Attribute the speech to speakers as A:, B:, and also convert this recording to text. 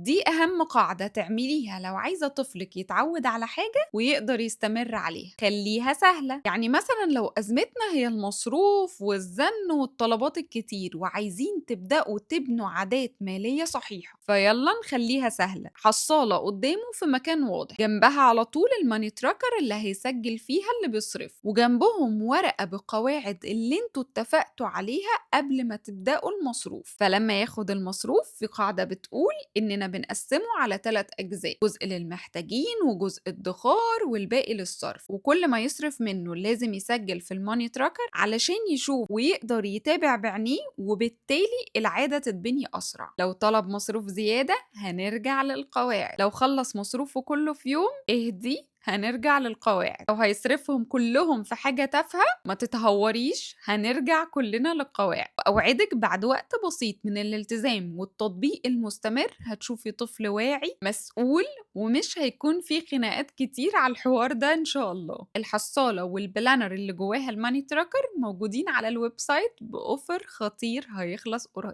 A: دي أهم قاعدة تعمليها لو عايزة طفلك يتعود على حاجة ويقدر يستمر عليها. خليها سهلة، يعني مثلا لو أزمتنا هي المصروف والزن والطلبات الكتير وعايزين تبدأوا تبنوا عادات مالية صحيحة، فيلا نخليها سهلة. حصالة قدامه في مكان واضح، جنبها على طول الماني تراكر اللي هيسجل فيها اللي بيصرف، وجنبهم ورقة بقواعد اللي انتوا اتفقتوا عليها قبل ما تبدأوا المصروف. فلما ياخد المصروف، في قاعدة بتقول إننا بنقسمه على 3 أجزاء: جزء للمحتاجين وجزء ادخار والباقي للصرف، وكل ما يصرف منه لازم يسجل في الماني تراكر علشان يشوف ويقدر يتابع بعينيه، وبالتالي العادة تتبني أسرع. لو طلب مصروف زيادة هنرجع للقواعد، لو خلص مصروفه كله في يوم اهدي هنرجع للقواعد، لو هيصرفهم كلهم في حاجة تافهة ما تتهوريش هنرجع كلنا للقواعد. وأوعدك بعد وقت بسيط من الالتزام والتطبيق المستمر هتشوفي طفل واعي مسؤول، ومش هيكون في خناقات كتير على الحوار ده إن شاء الله. الحصالة والبلانر اللي جواها الماني تراكر موجودين على الويب سايت بأوفر خطير هيخلص قريب.